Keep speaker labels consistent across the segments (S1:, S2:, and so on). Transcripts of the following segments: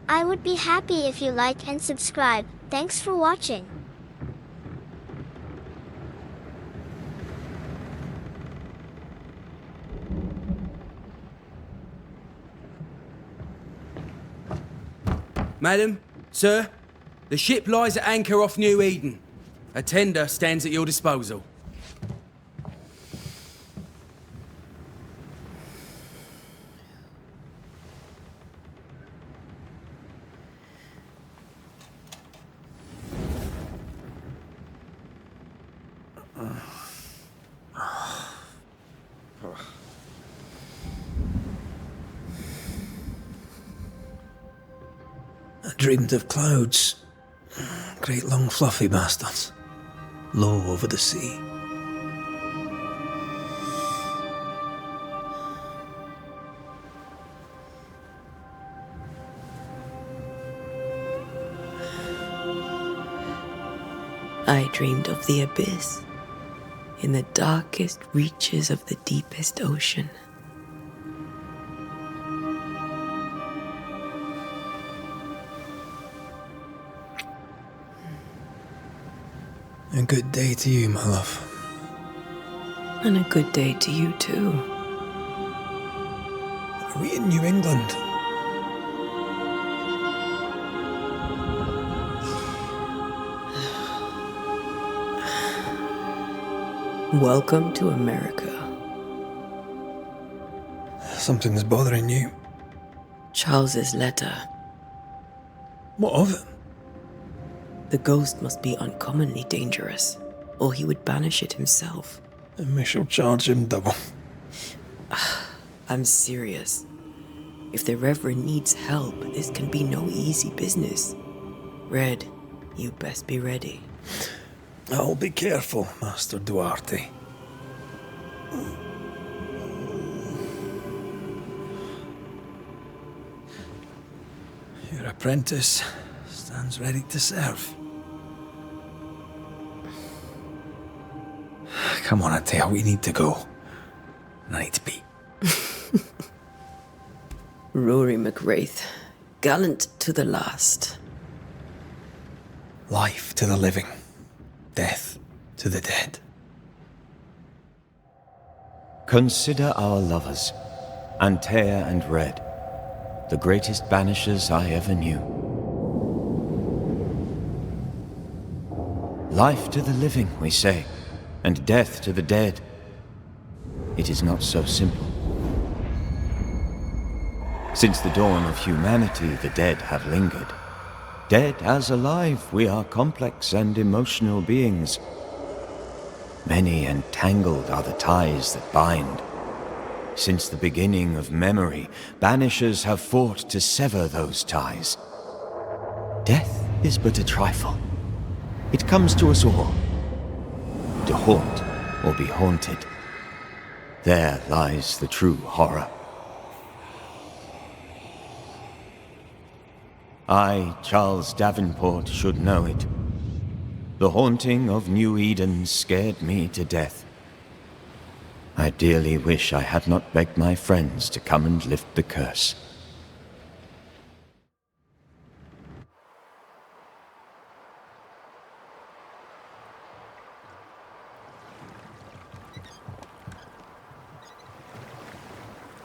S1: I would be happy if you like and subscribe. Thanks for watching.
S2: Madam, sir, the ship lies at anchor off New Eden. A tender stands at your disposal.
S3: I dreamed of clouds. Great long fluffy bastards. Low over the sea.
S4: I dreamed of the abyss, in the darkest reaches of the deepest ocean.
S3: A good day to you, my love.
S4: And a good day to you too.
S3: Are we in New England?
S4: Welcome to America.
S3: Something's bothering you.
S4: Charles's letter.
S3: What of it?
S4: The ghost must be uncommonly dangerous, or he would banish it himself.
S3: And we shall charge him double.
S4: I'm serious. If the Reverend needs help, this can be no easy business. Red, you best be ready.
S3: I'll be careful, Master Duarte. Your apprentice stands ready to serve. Come on, Atea, we need to go. I need to pee.
S4: Rory McWraith, gallant to the last.
S3: Life to the living, death to the dead.
S5: Consider our lovers, Antea and Red, the greatest banishers I ever knew. Life to the living, we say, and death to the dead. It is not so simple. Since the dawn of humanity, the dead have lingered. Dead as alive, we are complex and emotional beings. Many and tangled are the ties that bind. Since the beginning of memory, banishers have fought to sever those ties. Death is but a trifle. It comes to us all. To haunt or be haunted. There lies the true horror. I, Charles Davenport, should know it. The haunting of New Eden scared me to death. I dearly wish I had not begged my friends to come and lift the curse.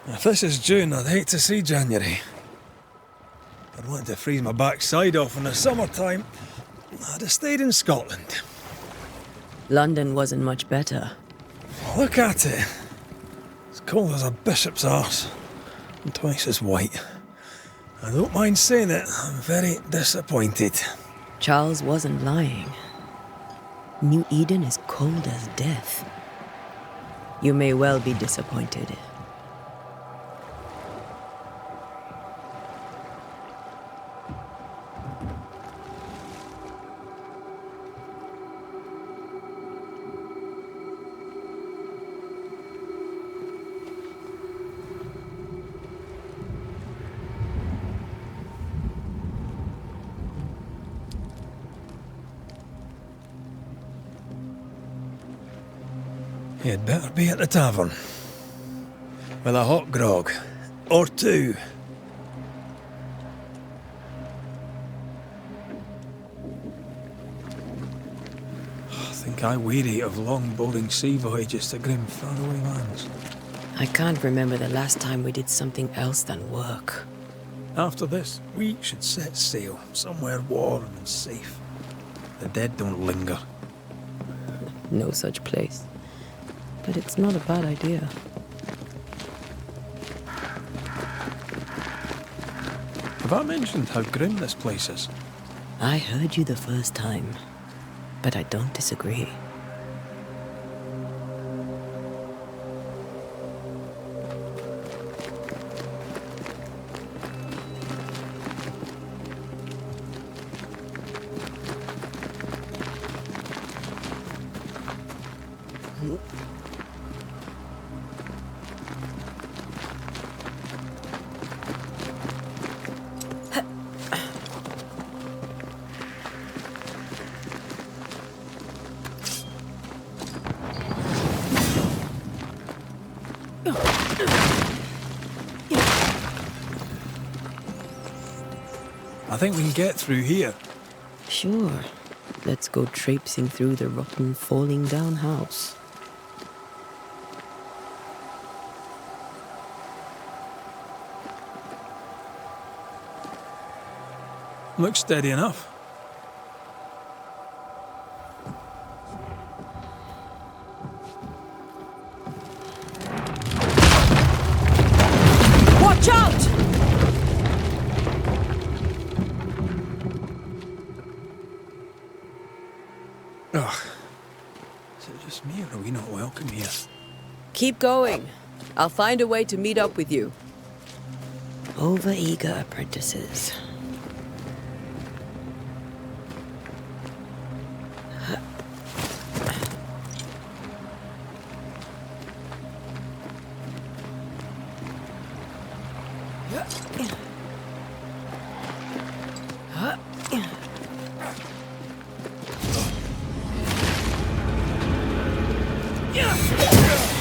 S3: If this is June, I'd hate to see January. I'd want to freeze my backside off in the summertime. I'd have stayed in Scotland.
S4: London wasn't much better.
S3: Look at it. It's cold as a bishop's arse. And twice as white. I don't mind saying it, I'm very disappointed.
S4: Charles wasn't lying. New Eden is cold as death. You may well be disappointed.
S3: You'd better be at the tavern. With a hot grog. Or two. think I weary of long, boring sea voyages to grim, faraway lands.
S4: I can't remember the last time we did something else than work.
S3: After this, we should set sail somewhere warm and safe. The dead don't linger.
S4: No such place. But it's not a bad idea.
S3: Have I mentioned how grim this place is?
S4: I heard you the first time, but I don't disagree.
S3: I think we can get through here.
S4: Sure. Let's go traipsing through the rotten, falling down house.
S3: Looks steady enough.
S4: Watch out!
S3: Ugh. Is it just me, or are we not welcome here?
S4: Keep going. I'll find a way to meet up with you. Overeager apprentices.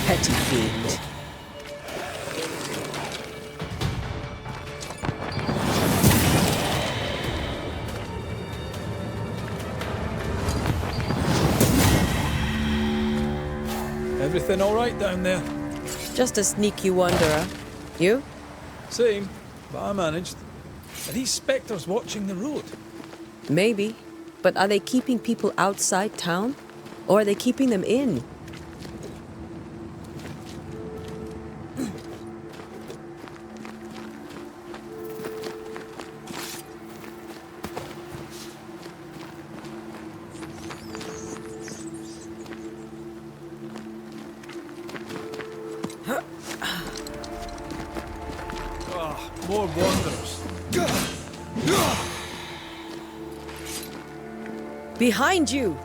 S4: Petty fiend.
S3: Everything all right down there?
S4: Just a sneaky wanderer. You?
S3: Same, but I managed. Are these spectres watching the road?
S4: Maybe. But are they keeping people outside town? Or are they keeping them in?
S3: More wanderers.
S4: Behind you!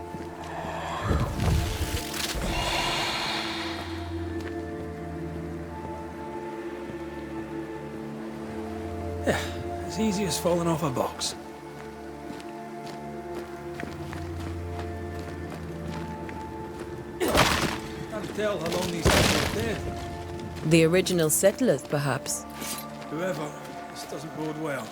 S3: Yeah, as easy as falling off a box. Can't tell how long these people are dead.
S4: The original settlers, perhaps.
S3: Whoever, this doesn't bode well.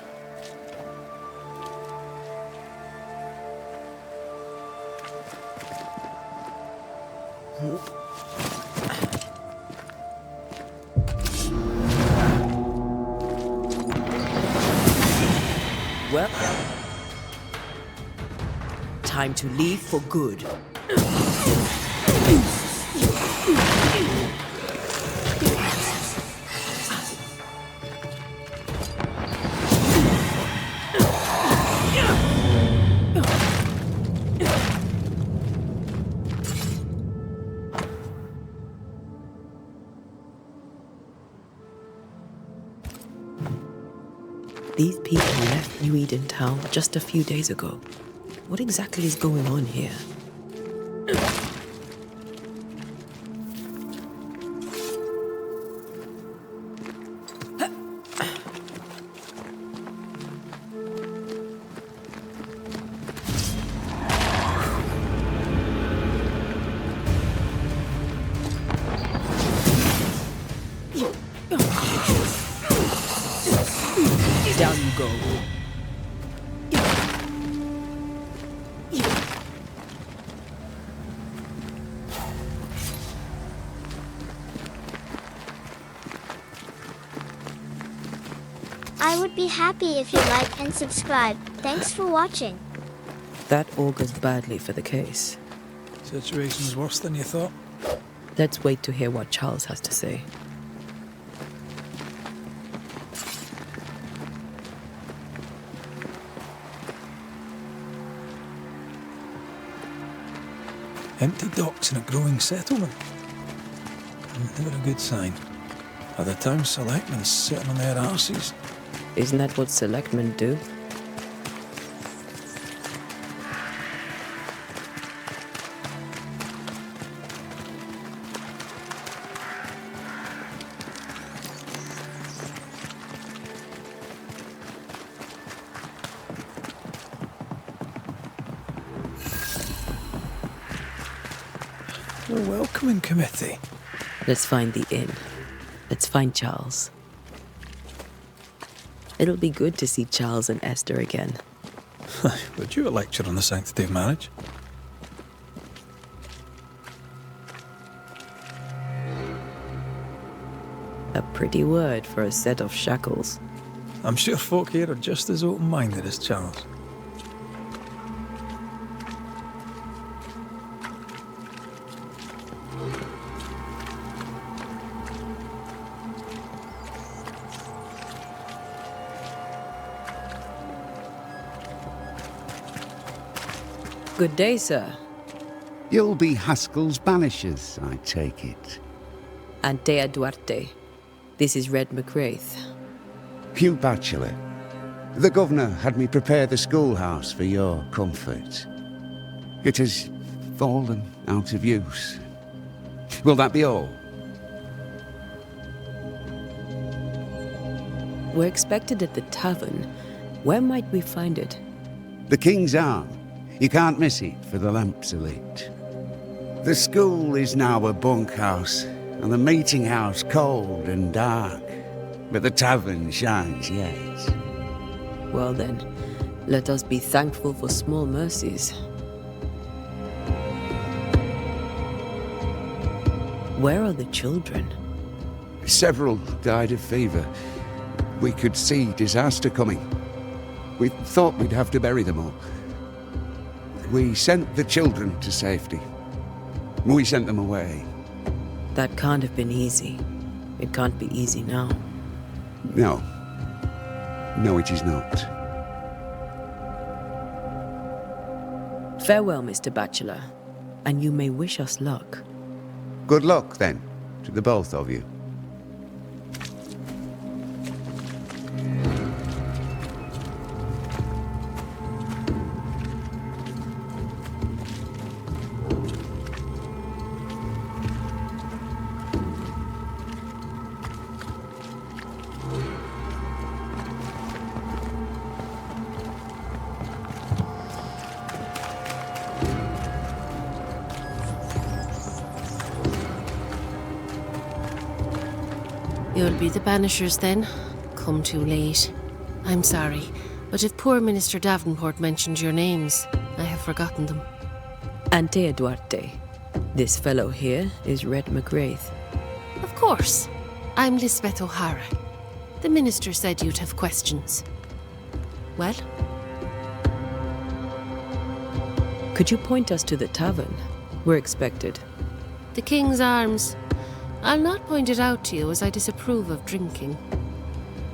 S4: Well, time to leave for good. These people left New Eden Town just a few days ago. What exactly is going on here? Down you go.
S1: would be happy if you like and subscribe. Thanks for watching.
S4: That augurs badly for the case.
S3: Situation's worse than you thought.
S4: Let's wait to hear what Charles has to say.
S3: Empty docks in a growing settlement. Never a good sign. Are the town selectmen sitting on their arses?
S4: Isn't that what selectmen do?
S3: A welcoming committee.
S4: Let's find the inn. Let's find Charles. It'll be good to see Charles and Esther again.
S3: Would you a lecture on the sanctity of marriage?
S4: A pretty word for a set of shackles.
S3: I'm sure folk here are just as open-minded as Charles.
S4: Good day, sir.
S6: You'll be Haskell's Banishers, I take it.
S4: Antea Duarte. This is Red McWraith.
S6: Hugh Bachelor. The governor had me prepare the schoolhouse for your comfort. It has fallen out of use. Will that be all?
S4: We're expected at the tavern. Where might we find it?
S6: The King's Arm. You can't miss it, for the lamps are lit. The school is now a bunkhouse, and the meeting house cold and dark. But the tavern shines yet.
S4: Well then, let us be thankful for small mercies. Where are the children?
S6: Several died of fever. We could see disaster coming. We thought we'd have to bury them all. We sent the children to safety. We sent them away.
S4: That can't have been easy. It can't be easy now.
S6: No. No, it is not.
S4: Farewell, Mr. Bachelor, and you may wish us luck.
S6: Good luck, then, to the both of you.
S7: You'll be the Banishers then? Come too late. I'm sorry, but if poor Minister Davenport mentioned your names, I have forgotten them.
S4: Antea Duarte. This fellow here is Red McWraith.
S7: Of course. I'm Lisbeth O'Hara. The minister said you'd have questions. Well?
S4: Could you point us to the tavern? We're expected.
S7: The King's Arms. I'll not point it out to you as I disapprove of drinking.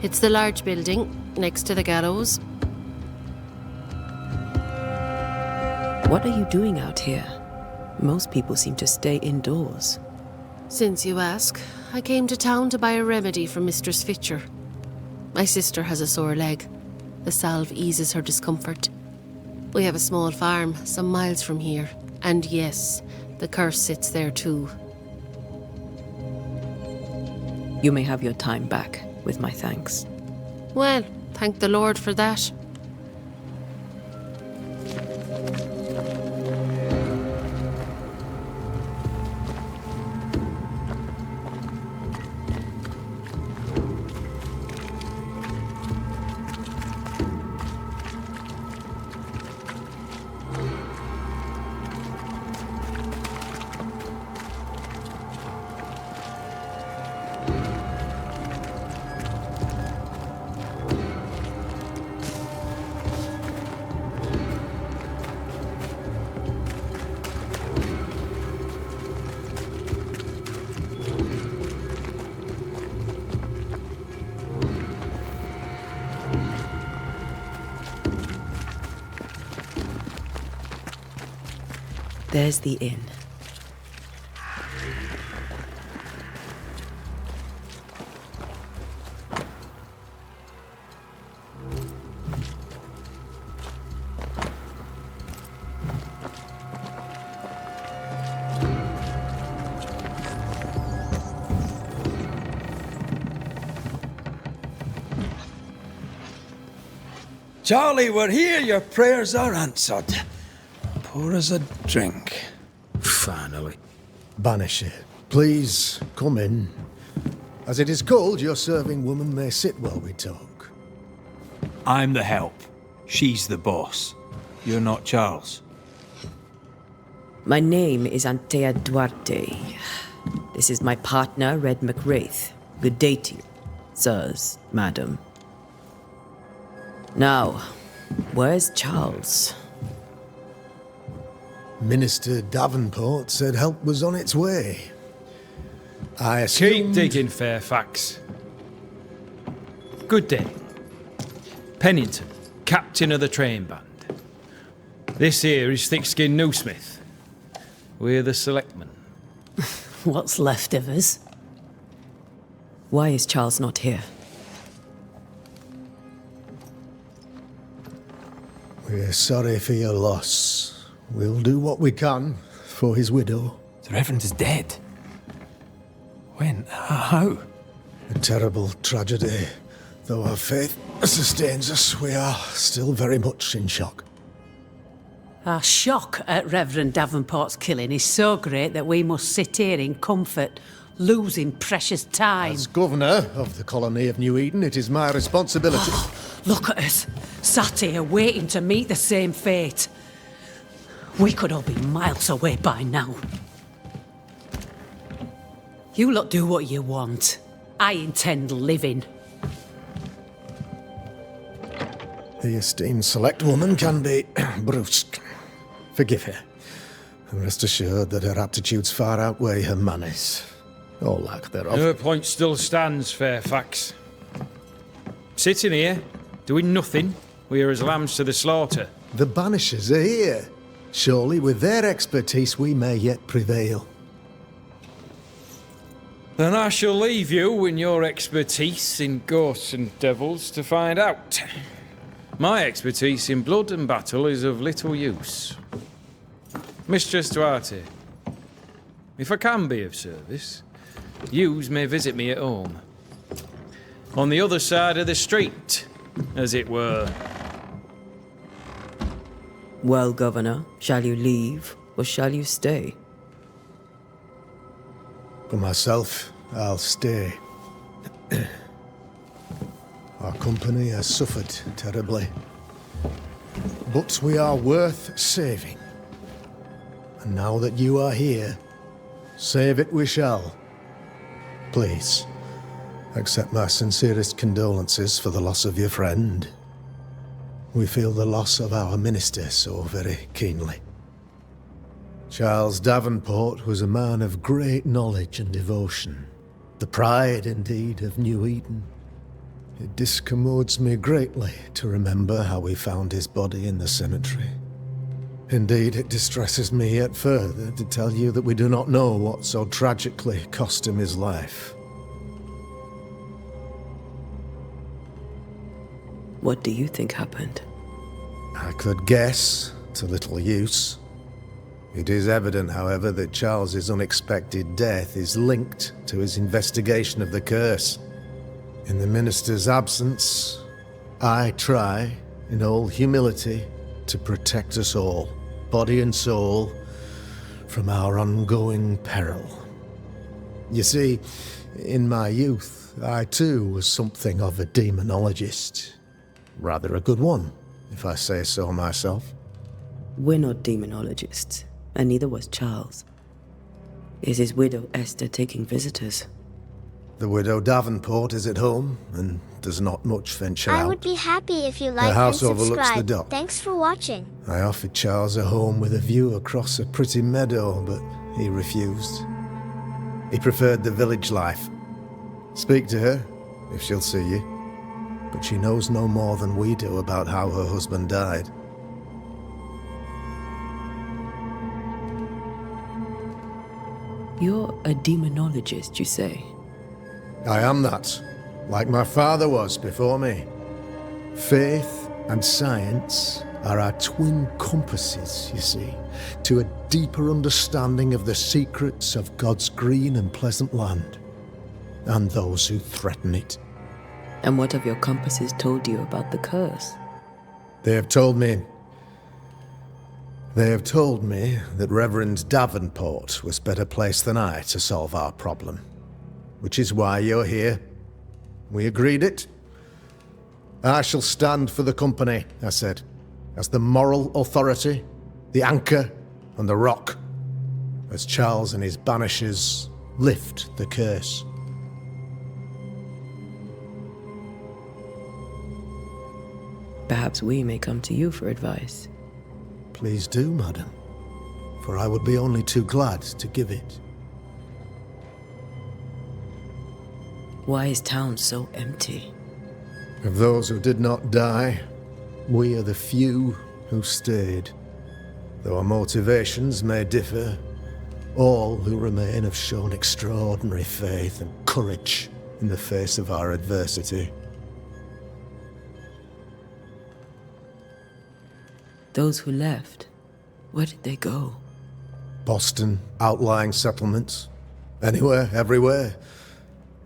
S7: It's the large building next to the gallows.
S4: What are you doing out here? Most people seem to stay indoors.
S7: Since you ask, I came to town to buy a remedy from Mistress Fitcher. My sister has a sore leg. The salve eases her discomfort. We have a small farm some miles from here. And yes, the curse sits there too.
S4: You may have your time back, with my thanks.
S7: Well, thank the Lord for that.
S4: There's the inn.
S3: Charlie, we're here. Your prayers are answered. Pour us a drink.
S2: Finally.
S8: Banisher, please come in. As it is cold, your serving woman may sit while we talk.
S3: I'm the help. She's the boss. You're not Charles.
S4: My name is Antea Duarte. This is my partner, Red McWraith. Good day to you, sirs, madam. Now, where's Charles?
S8: Minister Davenport said help was on its way. I
S2: Keep
S8: assumed...
S2: digging, Fairfax. Good day. Pennington, captain of the train band. This here is Thick-Skinned Newsmith. We're the selectmen.
S9: What's left of us?
S4: Why is Charles not here?
S8: We're sorry for your loss. We'll do what we can for his widow.
S3: The Reverend is dead. When? How?
S8: A terrible tragedy. Though our faith sustains us, we are still very much in shock.
S9: Our shock at Reverend Davenport's killing is so great that we must sit here in comfort, losing precious time.
S8: As governor of the colony of New Eden, it is my responsibility.
S9: Look at us, sat here waiting to meet the same fate. We could all be miles away by now. You lot do what you want. I intend living.
S8: The esteemed select woman can be brusque. Forgive her. And rest assured that her aptitudes far outweigh her manners. Or lack thereof.
S2: Her point still stands, Fairfax. Sitting here, doing nothing, we're as lambs to the slaughter.
S8: The Banishers are here. Surely with their expertise we may yet prevail.
S2: Then I shall leave you and your expertise in ghosts and devils to find out. My expertise in blood and battle is of little use. Mistress Duarte, if I can be of service, yous may visit me at home. On the other side of the street, as it were.
S4: Well, Governor, shall you leave or shall you stay?
S8: For myself, I'll stay. Our company has suffered terribly. But we are worth saving. And now that you are here, save it we shall. Please, accept my sincerest condolences for the loss of your friend. We feel the loss of our minister so very keenly. Charles Davenport was a man of great knowledge and devotion. The pride, indeed, of New Eden. It discommodes me greatly to remember how we found his body in the cemetery. Indeed, it distresses me yet further to tell you that we do not know what so tragically cost him his life.
S4: What do you think happened?
S8: I could guess, to little use. It is evident, however, that Charles's unexpected death is linked to his investigation of the curse. In the minister's absence, I try, in all humility, to protect us all, body and soul, from our ongoing peril. You see, in my youth, I too was something of a demonologist. Rather a good one, if I say so myself.
S4: We're not demonologists, and neither was Charles. Is his widow Esther taking visitors?
S8: The widow Davenport is at home, and does not much venture out.
S1: I would be happy if you like and
S8: house overlooks the
S1: subscribe.
S8: dock.
S1: Thanks for watching.
S8: I offered Charles a home with a view across a pretty meadow, but he refused. He preferred the village life. Speak to her, if she'll see you. But she knows no more than we do about how her husband died.
S4: You're a demonologist, you say?
S8: I am that, like my father was before me. Faith and science are our twin compasses, you see, to a deeper understanding of the secrets of God's green and pleasant land, and those who threaten it.
S4: And what have your compasses told you about the curse?
S8: They have told me that Reverend Davenport was better placed than I to solve our problem. Which is why you're here. We agreed it. I shall stand for the company, I said, as the moral authority, the anchor, and the rock, as Charles and his Banishers lift the curse.
S4: Perhaps we may come to you for advice.
S8: Please do, madam, for I would be only too glad to give it.
S4: Why is town so empty?
S8: Of those who did not die, we are the few who stayed. Though our motivations may differ, all who remain have shown extraordinary faith and courage in the face of our adversity.
S4: Those who left, where did they go?
S8: Boston, outlying settlements. Anywhere, everywhere.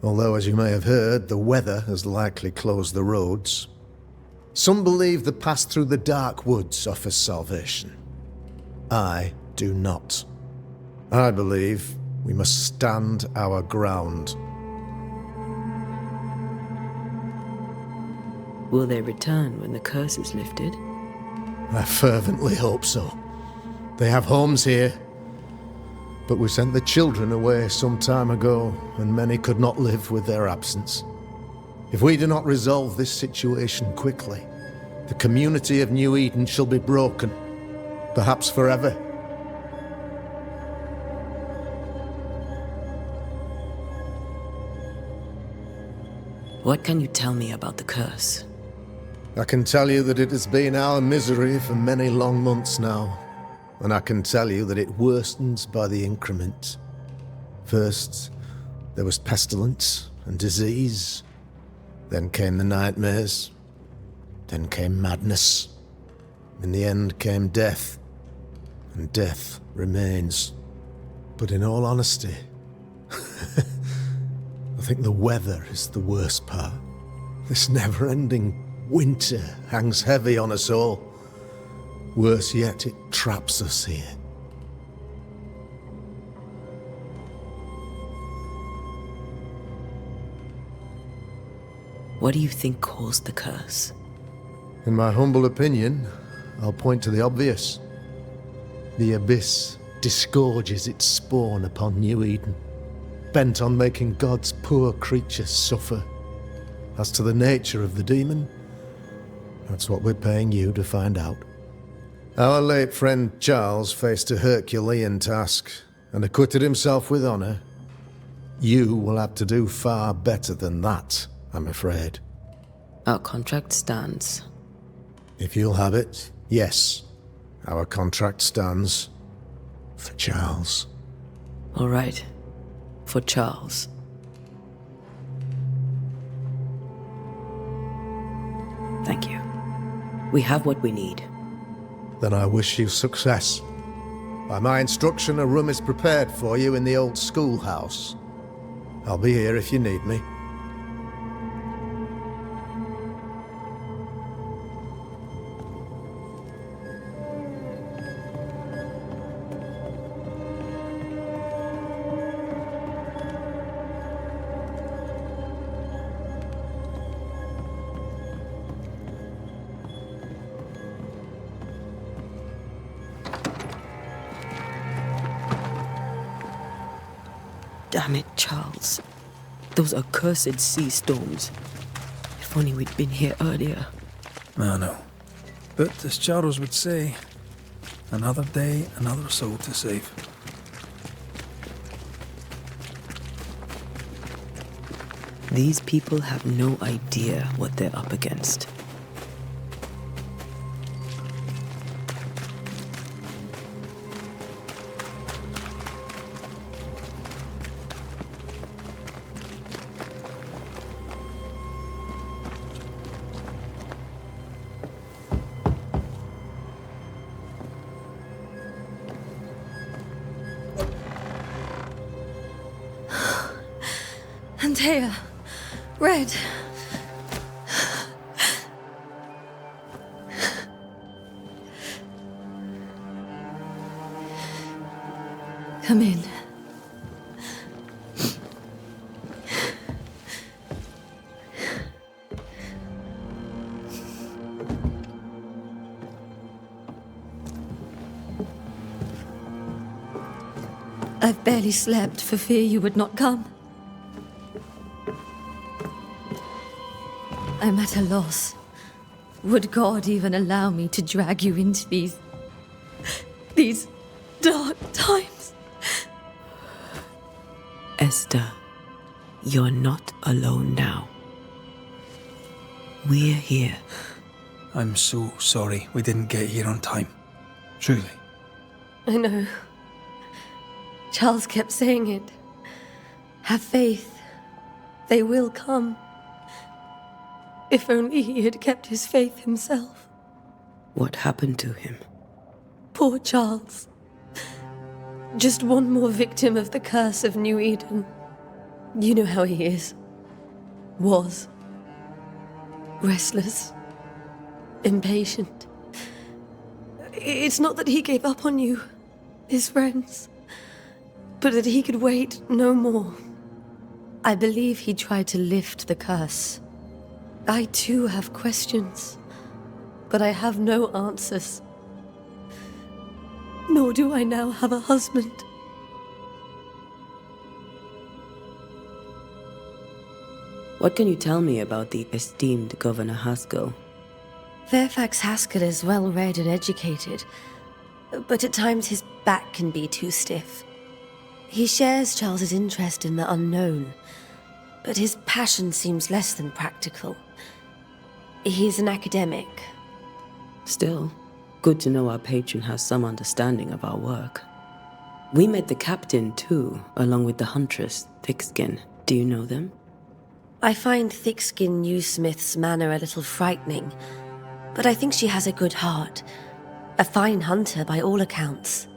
S8: Although, as you may have heard, the weather has likely closed the roads. Some believe the path through the dark woods offers salvation. I do not. I believe we must stand our ground.
S4: Will they return when the curse is lifted?
S8: I fervently hope so. They have homes here. But we sent the children away some time ago, and many could not live with their absence. If we do not resolve this situation quickly, the community of New Eden shall be broken, perhaps forever.
S4: What can you tell me about the curse?
S8: I can tell you that it has been our misery for many long months now, and I can tell you that it worstens by the increment. First, there was pestilence and disease. Then came the nightmares. Then came madness. In the end came death, and death remains. But in all honesty, I think the weather is the worst part. This never-ending winter hangs heavy on us all. Worse yet, it traps us here.
S4: What do you think caused the curse?
S8: In my humble opinion, I'll point to the obvious. The abyss disgorges its spawn upon New Eden, bent on making God's poor creatures suffer. As to the nature of the demon, that's what we're paying you to find out. Our late friend Charles faced a Herculean task and acquitted himself with honor. You will have to do far better than that, I'm afraid.
S4: Our contract stands.
S8: If you'll have it, yes. Our contract stands for Charles.
S4: All right. For Charles. Thank you. We have what we need.
S8: Then I wish you success. By my instruction, a room is prepared for you in the old schoolhouse. I'll be here if you need me.
S4: Damn it, Charles. Those accursed sea storms. If only we'd been here earlier.
S3: I know. But as Charles would say, another day, another soul to save.
S4: These people have no idea what they're up against.
S10: Antea. Red. Come in. I've barely slept for fear you would not come. I'm at a loss. Would God even allow me to drag you into these dark times?
S4: Esther, you're not alone now. We're here.
S3: I'm so sorry we didn't get here on time. Truly.
S10: I know. Charles kept saying it. Have faith. They will come. If only he had kept his faith himself.
S4: What happened to him?
S10: Poor Charles. Just one more victim of the curse of New Eden. You know how he is. Was. Restless. Impatient. It's not that he gave up on you, his friends, but that he could wait no more. I believe he tried to lift the curse. I too have questions, but I have no answers. Nor do I now have a husband.
S4: What can you tell me about the esteemed Governor Haskell?
S10: Fairfax Haskell is well read and educated, but at times his back can be too stiff. He shares Charles's interest in the unknown, but his passion seems less than practical. He's an academic.
S4: Still, good to know our patron has some understanding of our work. We met the captain too, along with the huntress, Thickskin. Do you know them?
S10: I find Thickskin Newsmith's manner a little frightening, but I think she has a good heart. A fine hunter by all accounts.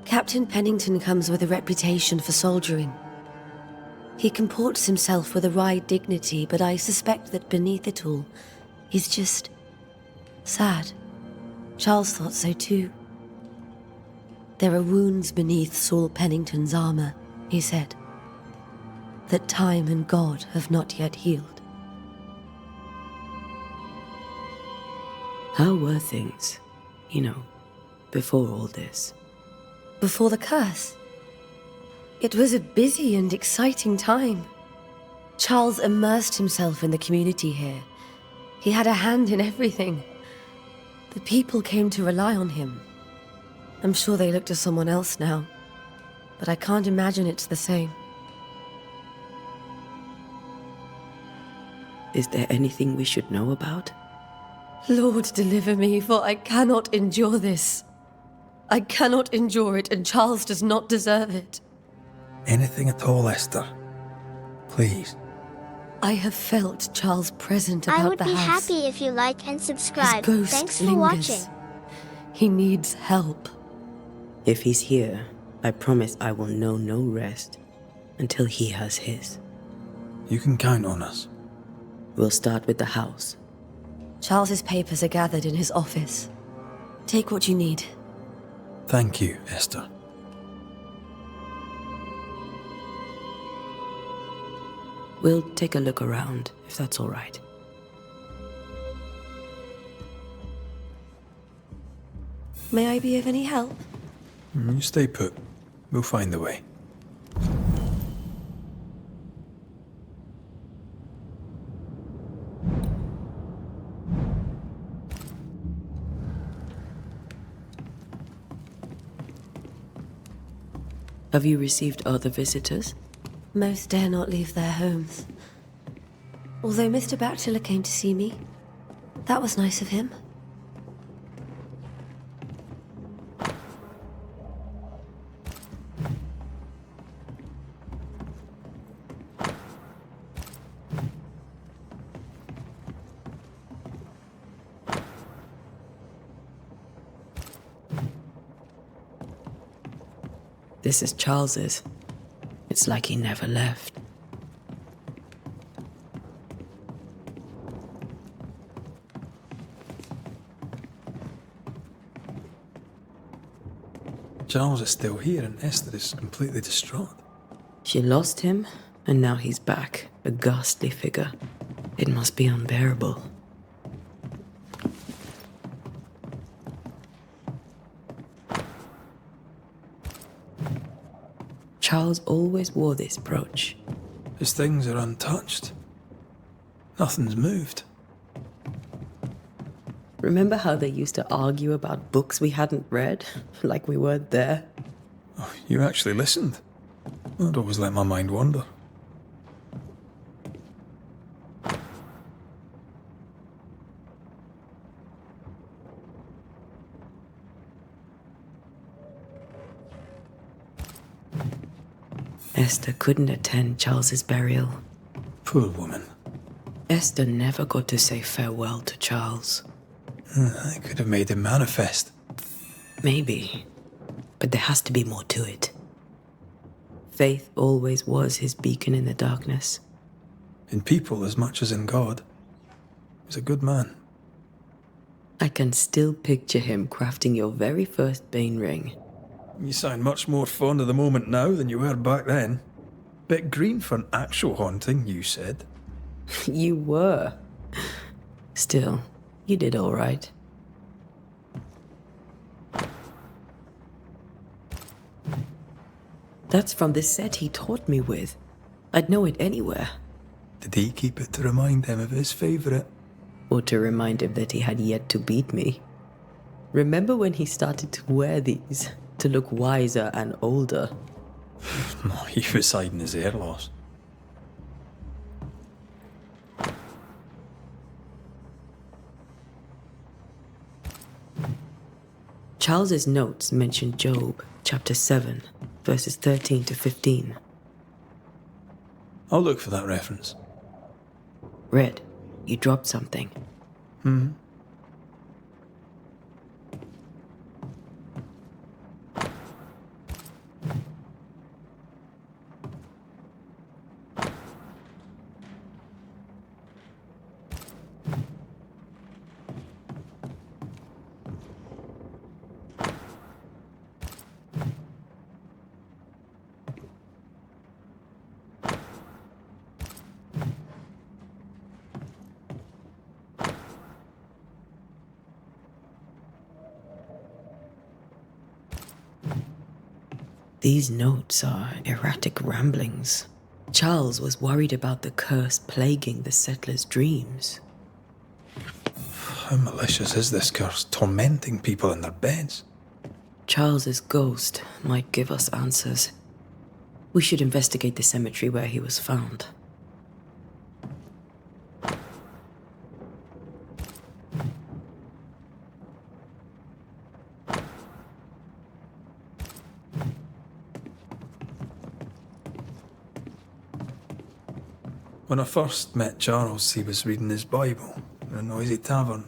S10: Captain Pennington comes with a reputation for soldiering. He comports himself with a wry dignity, but I suspect that beneath it all, he's just sad. Charles thought so too. There are wounds beneath Saul Pennington's armor, he said, that time and God have not yet healed.
S4: How were things, before all this?
S10: Before the curse? It was a busy and exciting time. Charles immersed himself in the community here. He had a hand in everything. The people came to rely on him. I'm sure they look to someone else now, but I can't imagine it's the same.
S4: Is there anything we should know about?
S10: Lord, deliver me, for I cannot endure this. I cannot endure it, and Charles does not deserve it.
S3: Anything at all, Esther. Please.
S10: I have felt Charles present about the house.
S1: I would be happy if you like and subscribe.
S10: His ghost
S1: Thanks for
S10: lingers.
S1: watching.
S10: He needs help.
S4: If he's here, I promise I will know no rest until he has his.
S3: You can count on us.
S4: We'll start with the house.
S10: Charles's papers are gathered in his office. Take what you need.
S3: Thank you, Esther.
S4: We'll take a look around, if that's all right.
S10: May I be of any help?
S3: You stay put. We'll find the way.
S4: Have you received other visitors?
S10: Most dare not leave their homes. Although Mr. Bachelor came to see me. That was nice of him.
S4: This is Charles's. It's like he never left.
S3: Charles is still here and Esther is completely distraught.
S4: She lost him, and now he's back, a ghastly figure. It must be unbearable. Charles always wore this brooch.
S3: His things are untouched. Nothing's moved.
S4: Remember how they used to argue about books we hadn't read? Like we weren't there?
S3: Oh, you actually listened. I'd always let my mind wander.
S4: Esther couldn't attend Charles's burial.
S3: Poor woman.
S4: Esther never got to say farewell to Charles.
S3: I could have made him manifest.
S4: Maybe, but there has to be more to it. Faith always was his beacon in the darkness.
S3: In people as much as in God. He was a good man.
S4: I can still picture him crafting your very first Bane ring.
S3: You sound much more fond of the moment now than you were back then. Bit green for an actual haunting, you said.
S4: You were. Still, you did all right. That's from the set he taught me with. I'd know it anywhere.
S3: Did he keep it to remind him of his favourite?
S4: Or to remind him that he had yet to beat me. Remember when he started to wear these, to look wiser and older?
S3: He was hiding his hair loss.
S4: Charles's notes mention Job, chapter 7, verses 13 to 15.
S3: I'll look for that reference.
S4: Red, you dropped something. These notes are erratic ramblings. Charles was worried about the curse plaguing the settlers' dreams.
S3: How malicious is this curse, tormenting people in their beds?
S4: Charles's ghost might give us answers. We should investigate the cemetery where he was found.
S3: When I first met Charles, he was reading his Bible in a noisy tavern.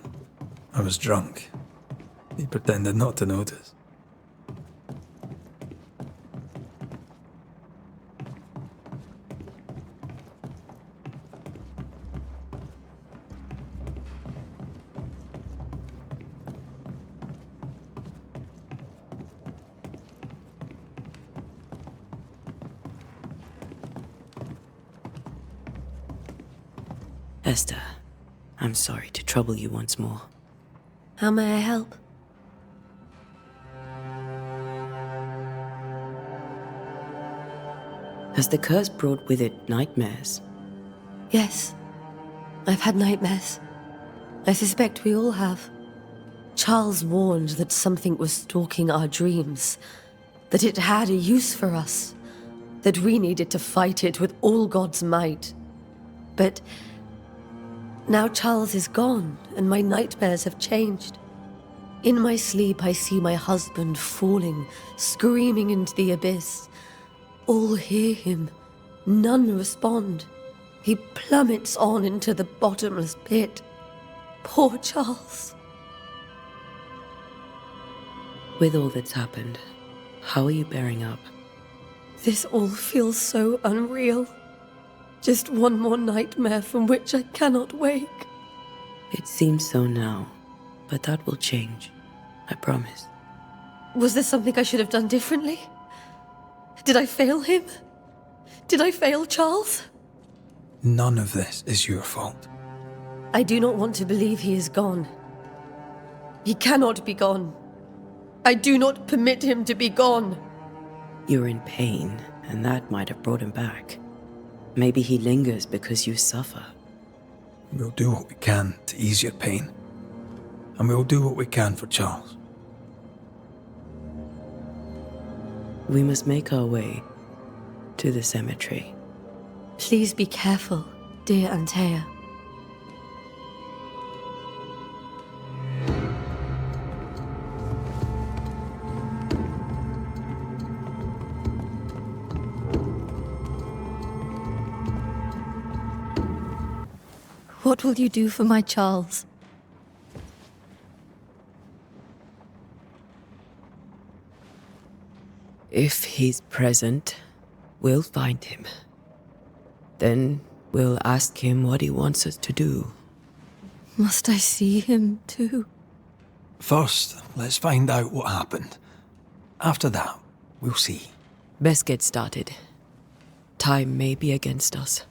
S3: I was drunk. He pretended not to notice.
S4: Esther, I'm sorry to trouble you once more.
S10: How may I help?
S4: Has the curse brought with it nightmares?
S10: Yes. I've had nightmares. I suspect we all have. Charles warned that something was stalking our dreams, that it had a use for us, that we needed to fight it with all God's might. But now Charles is gone, and my nightmares have changed. In my sleep, I see my husband falling, screaming into the abyss. All hear him. None respond. He plummets on into the bottomless pit. Poor Charles.
S4: With all that's happened, how are you bearing up?
S10: This all feels so unreal. Just one more nightmare from which I cannot wake.
S4: It seems so now, but that will change. I promise.
S10: Was there something I should have done differently? Did I fail him? Did I fail Charles?
S3: None of this is your fault.
S10: I do not want to believe he is gone. He cannot be gone. I do not permit him to be gone.
S4: You're in pain, and that might have brought him back. Maybe he lingers because you suffer.
S3: We'll do what we can to ease your pain. And we'll do what we can for Charles.
S4: We must make our way to the cemetery.
S10: Please be careful, dear Antea. What will you do for my Charles?
S4: If he's present, we'll find him. Then we'll ask him what he wants us to do.
S10: Must I see him too?
S3: First, let's find out what happened. After that, we'll see.
S4: Best get started. Time may be against us.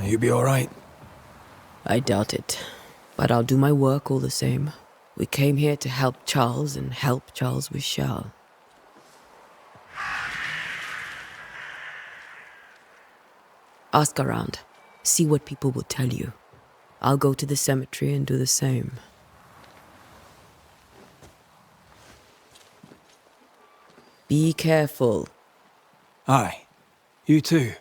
S3: You be all right?
S4: I doubt it, but I'll do my work all the same. We came here to help Charles, and help Charles we shall. Ask around. See what people will tell you. I'll go to the cemetery and do the same. Be careful.
S3: Aye. You too.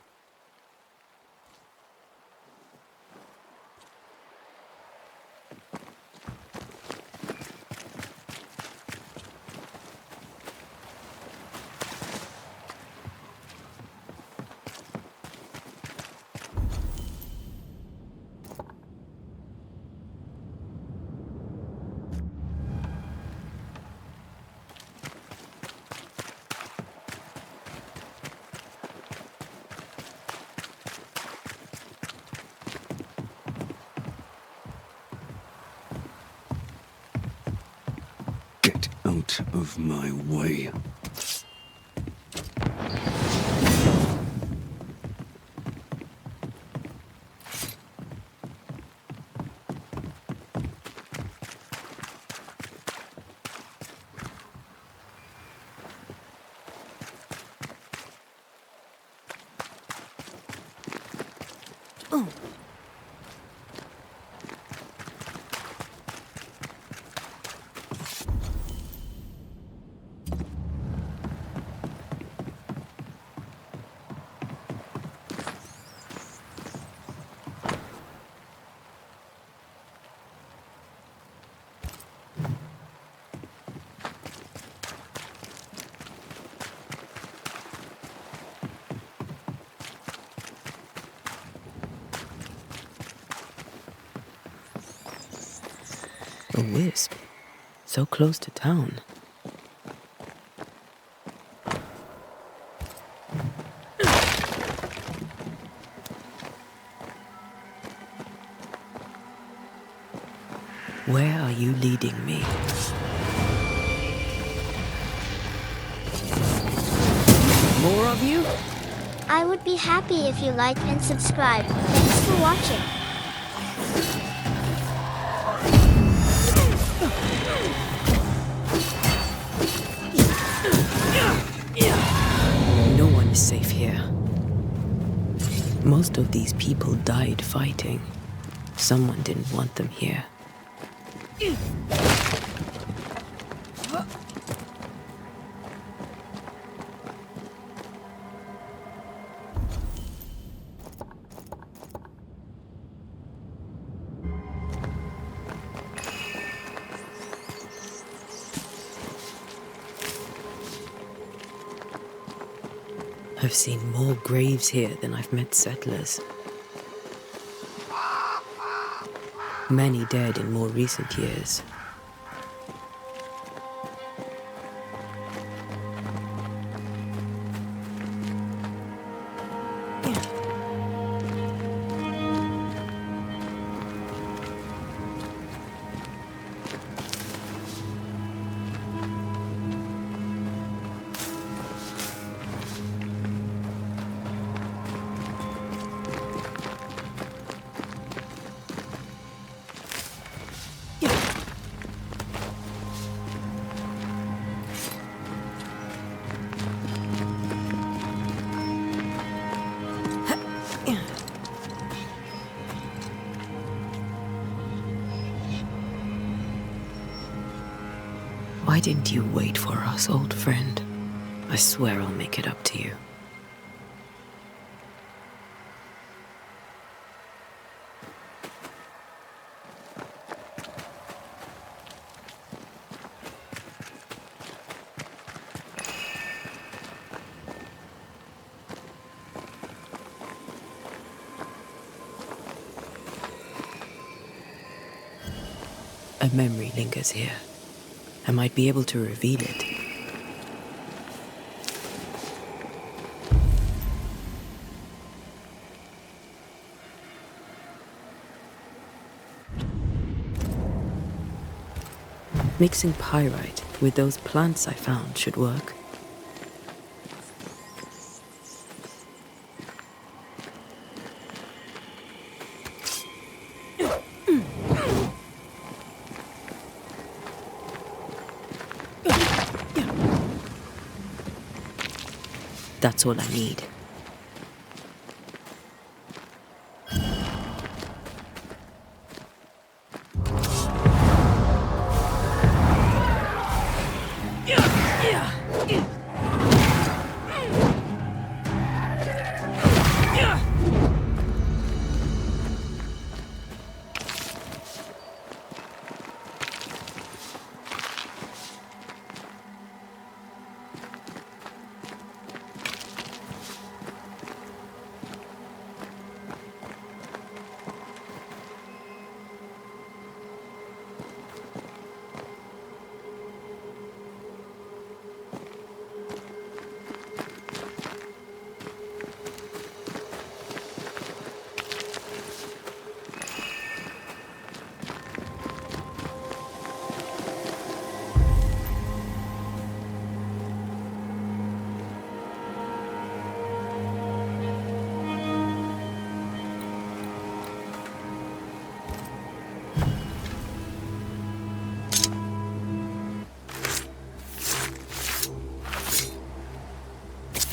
S6: Get out of my way.
S4: A wisp. So close to town. Where are you leading me? More of you?
S1: I would be happy if you like and subscribe. Thanks for watching.
S4: No one is safe here. Most of these people died fighting. Someone didn't want them here. I've seen more graves here than I've met settlers. Many dead in more recent years. didn't you wait for us, old friend? I swear I'll make it up to you. A memory lingers here. I might be able to reveal it. Mixing pyrite with those plants I found should work. That's all I need.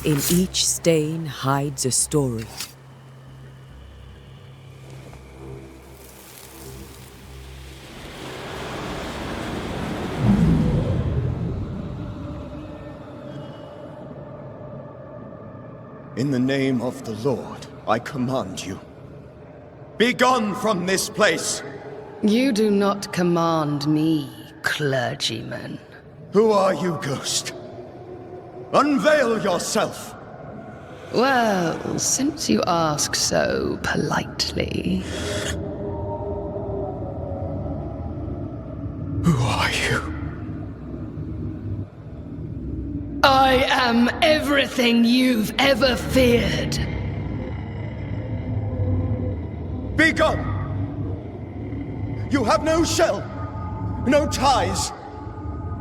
S4: In each stain hides a story.
S5: In the name of the Lord, I command you. Be gone from this place!
S11: You do not command me, clergyman.
S5: Who are you, ghost? Unveil yourself!
S11: Well, since you ask so politely.
S5: Who are you?
S11: I am everything you've ever feared.
S5: Be gone! You have no shell, no ties,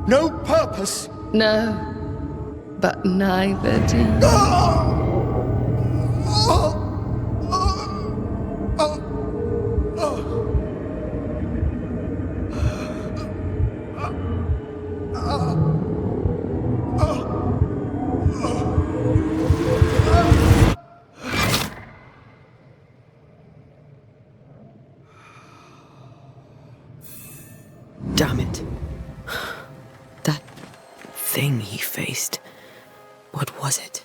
S5: no purpose.
S11: No, but neither do you.
S4: Damn it. That thing he faced. What was it?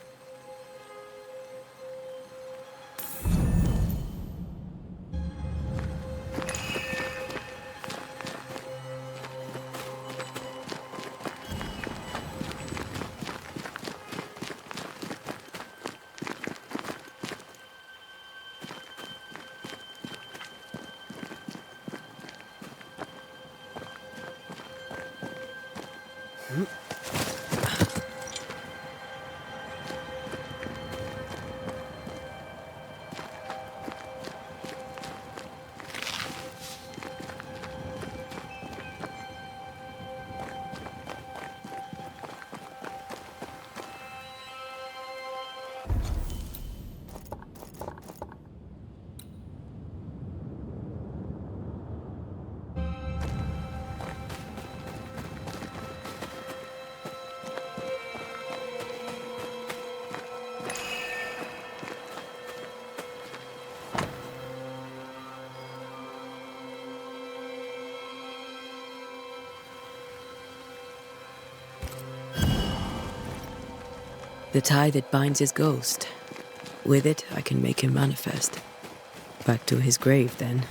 S4: The tie that binds his ghost. With it, I can make him manifest. Back to his grave, then.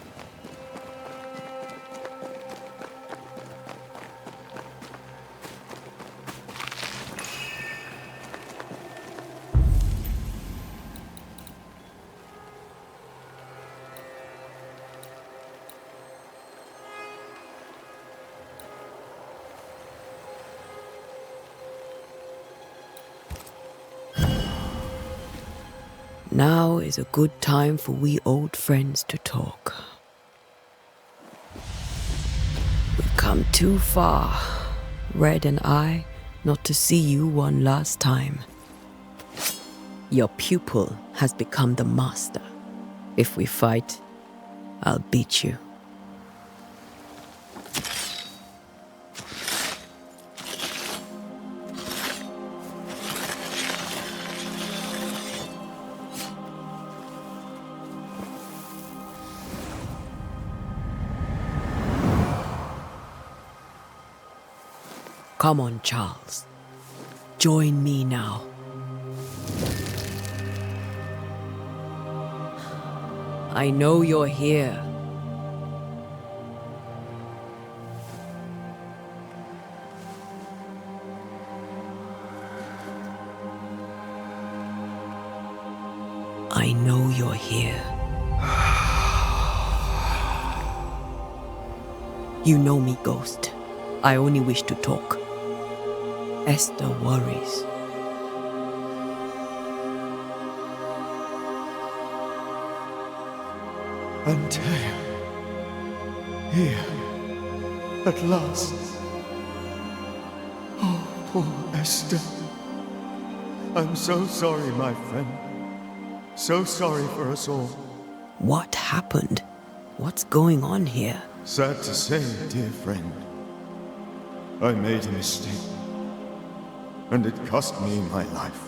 S4: Now is a good time for we old friends to talk. We've come too far, Red and I, not to see you one last time. Your pupil has become the master. If we fight, I'll beat you. Come on, Charles. Join me now. I know you're here. I know you're here. You know me, Ghost. I only wish to talk. Esther worries.
S8: Antea. Here. At last. Oh, poor Esther. I'm so sorry, my friend. So sorry for us all.
S4: What happened? What's going on here?
S8: Sad to say, dear friend. I made a mistake. And it cost me my life.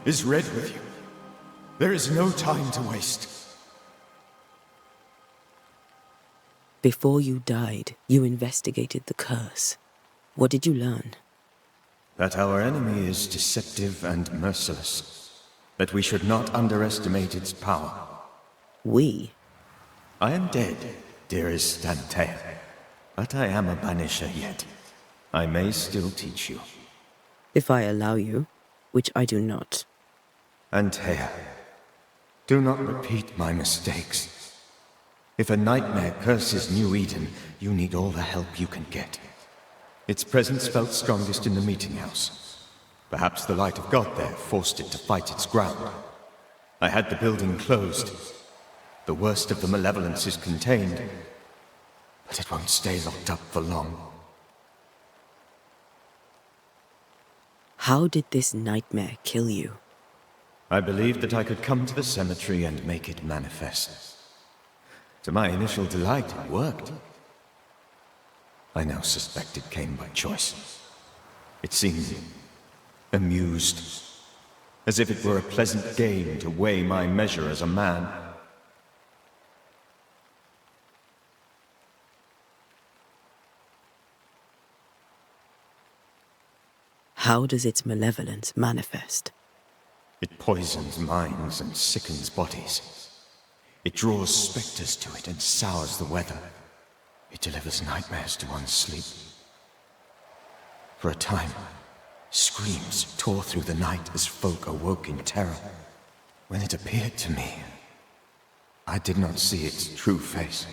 S8: Is Red with you? There is no time to waste.
S4: Before you died, you investigated the curse. What did you learn?
S5: That our enemy is deceptive and merciless. That we should not underestimate its power.
S4: We?
S5: I am dead, dearest Antea. But I am a Banisher yet. I may still teach you.
S4: If I allow you, which I do not.
S5: Antea, do not repeat my mistakes. If a nightmare curses New Eden, you need all the help you can get. Its presence felt strongest in the meeting house. Perhaps the light of God there forced it to fight its ground. I had the building closed. The worst of the malevolence is contained, but it won't stay locked up for long.
S4: How did this nightmare kill you?
S5: I believed that I could come to the cemetery and make it manifest. To my initial delight, it worked. I now suspect it came by choice. It seemed amused, as if it were a pleasant game to weigh my measure as a man.
S4: How does its malevolence manifest?
S5: It poisons minds and sickens bodies. It draws specters to it and sours the weather. It delivers nightmares to one's sleep. For a time, screams tore through the night as folk awoke in terror. When it appeared to me, I did not see its true face.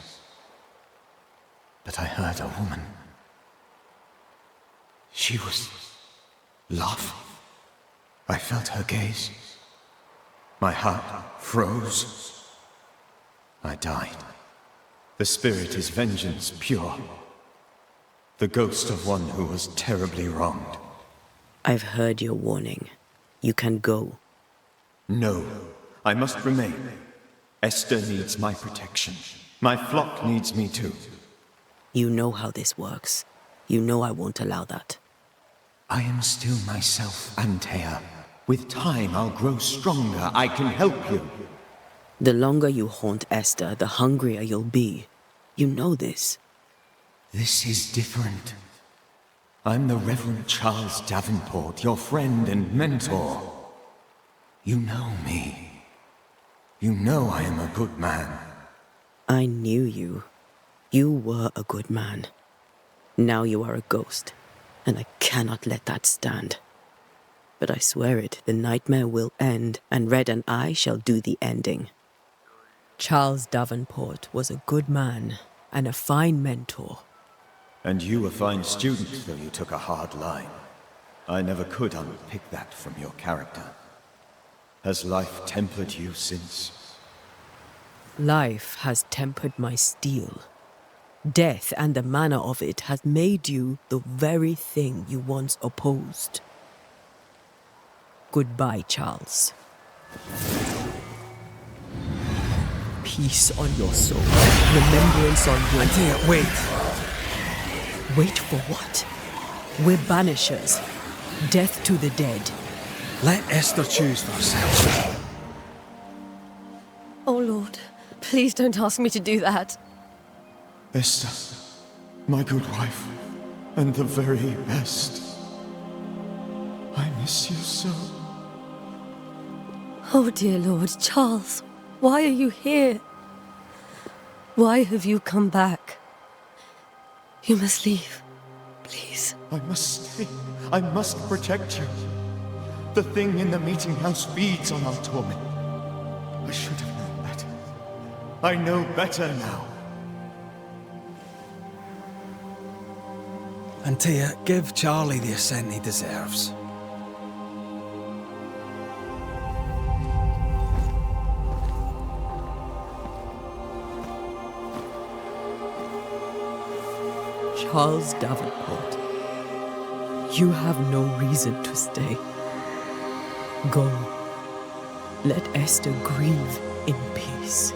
S5: But I heard a woman. She was laughing. I felt her gaze. My heart froze. I died. The spirit is vengeance pure. The ghost of one who was terribly wronged.
S4: I've heard your warning. You can go.
S5: No, I must remain. Esther needs my protection. My flock needs me too.
S4: You know how this works. You know I won't allow that.
S5: I am still myself, Antea. With time, I'll grow stronger. I can help you.
S4: The longer you haunt Esther, the hungrier you'll be. You know this.
S5: This is different. I'm the Reverend Charles Davenport, your friend and mentor. You know me. You know I am a good man.
S4: I knew you. You were a good man. Now you are a ghost, and I cannot let that stand. But I swear it, the nightmare will end, and Red and I shall do the ending. Charles Davenport was a good man and a fine mentor.
S5: And you a fine student, though you took a hard line. I never could unpick that from your character. Has life tempered you since?
S4: Life has tempered my steel. Death and the manner of it has made you the very thing you once opposed. Goodbye, Charles. Peace on your soul. Remembrance on your...
S3: Antea, wait.
S4: Wait for what? We're banishers. Death to the dead.
S3: Let Esther choose for herself.
S10: Oh, Lord, please don't ask me to do that.
S5: Esther, my good wife, and the very best. I miss you so.
S10: Oh, dear Lord, Charles, why are you here? Why have you come back? You must leave, please.
S5: I must stay. I must protect you. The thing in the meeting house feeds on our torment. I should have known better. I know better now.
S3: Antea, give Charlie the ascent he deserves.
S4: Charles Davenport, you have no reason to stay. Go. Let Esther grieve in peace.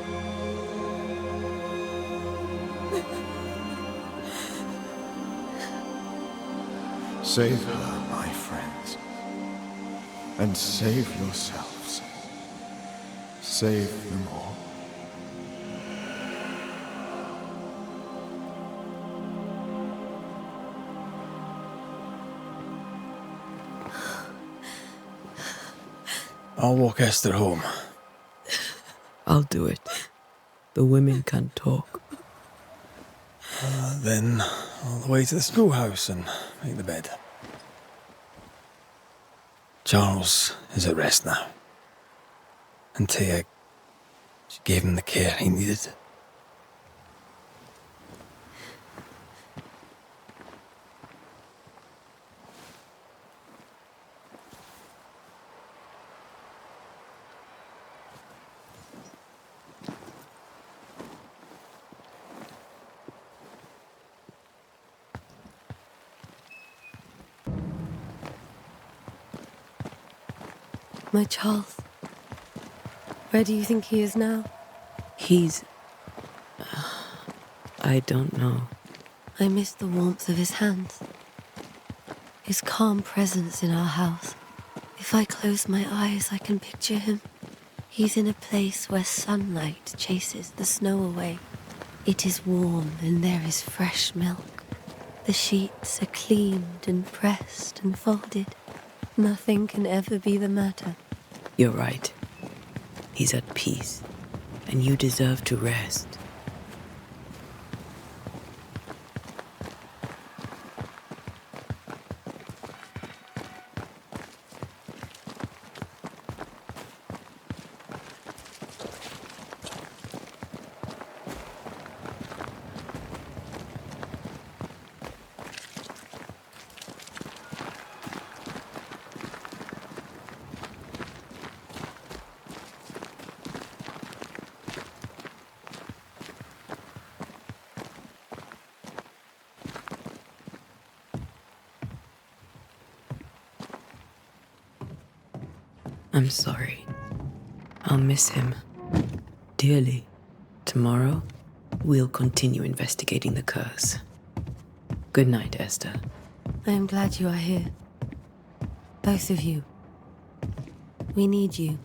S5: Save her, my friends. And save yourselves. Save them all.
S3: I'll walk Esther home.
S4: I'll do it. The women can't talk.
S3: Then all the way to the schoolhouse and make the bed. Charles is at rest now. Antea, she gave him the care he needed.
S10: My Charles. Where do you think he is now?
S4: He's... I don't know.
S10: I miss the warmth of his hands. His calm presence in our house. If I close my eyes, I can picture him. He's in a place where sunlight chases the snow away. It is warm and there is fresh milk. The sheets are cleaned and pressed and folded. Nothing can ever be the matter.
S4: You're right. He's at peace, and you deserve to rest. I'm sorry. I'll miss him dearly. Tomorrow, we'll continue investigating the curse. Good night, Esther.
S10: I am glad you are here. Both of you. We need you.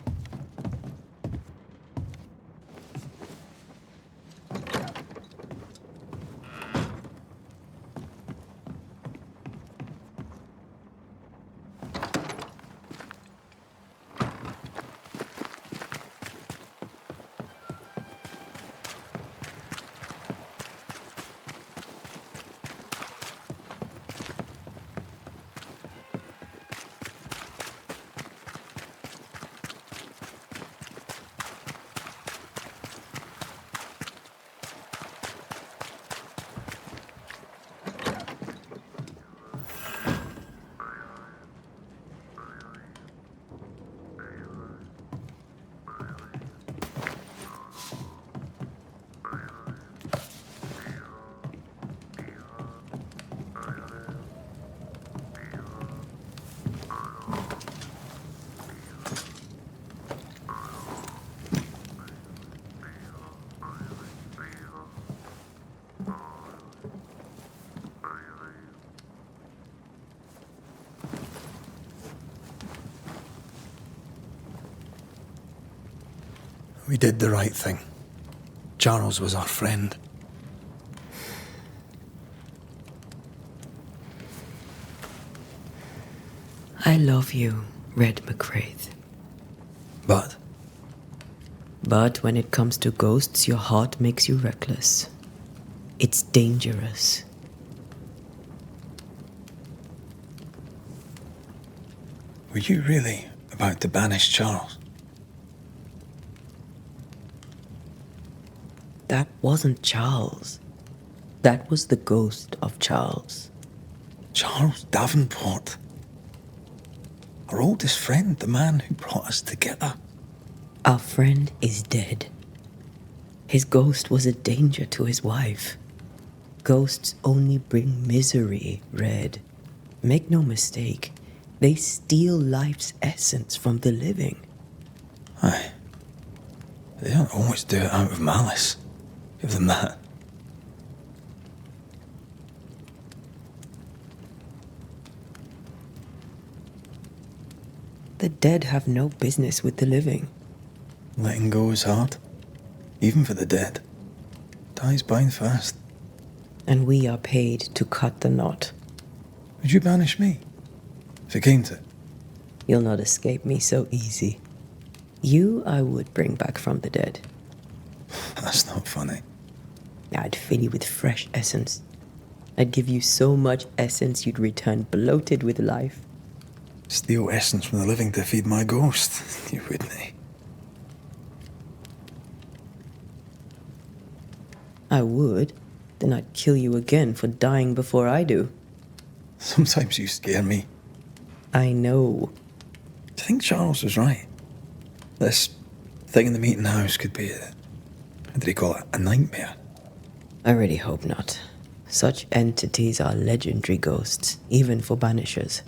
S3: We did the right thing. Charles was our friend.
S4: I love you, Red McCraith.
S3: But
S4: But when it comes to ghosts, your heart makes you reckless. It's dangerous.
S3: were you really about to banish Charles?
S4: That wasn't Charles. That was the ghost of Charles.
S3: Charles Davenport. Our oldest friend, the man who brought us together.
S4: Our friend is dead. His ghost was a danger to his wife. Ghosts only bring misery, Red. Make no mistake, they steal life's essence from the living.
S3: Aye. They don't always do it out of malice. Give them that.
S4: The dead have no business with the living.
S3: Letting go is hard. Even for the dead. Ties bind fast.
S4: And we are paid to cut the knot.
S3: Would you banish me? If it came to it?
S4: You'll not escape me so easy. You I would bring back from the dead.
S3: That's not funny.
S4: I'd fill you with fresh essence. I'd give you so much essence you'd return bloated with life.
S3: Steal essence from the living to feed my ghost. You wouldn't, eh?
S4: I would. Then I'd kill you again for dying before I do.
S3: Sometimes you scare me.
S4: I know.
S3: Do you think Charles was right? This thing in the meeting house could be how did he call it? A nightmare?
S4: I really hope not. Such entities are legendary ghosts, even for Banishers.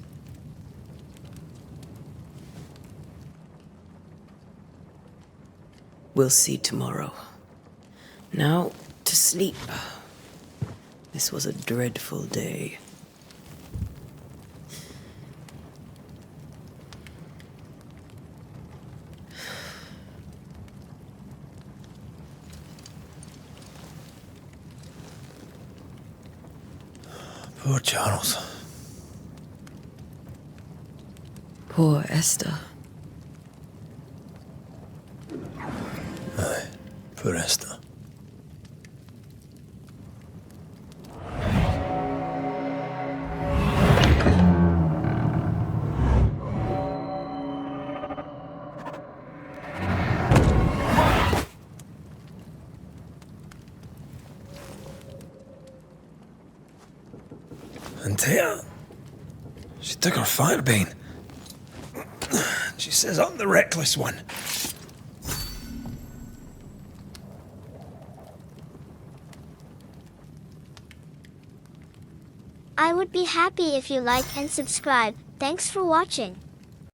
S4: We'll see tomorrow. Now, to sleep. This was a dreadful day.
S3: Poor Charles.
S4: Poor Esther.
S3: Aye, poor Esther. And Taya, she took her firebane. She says I'm the reckless one.
S1: I would be happy if you like and subscribe. Thanks for watching.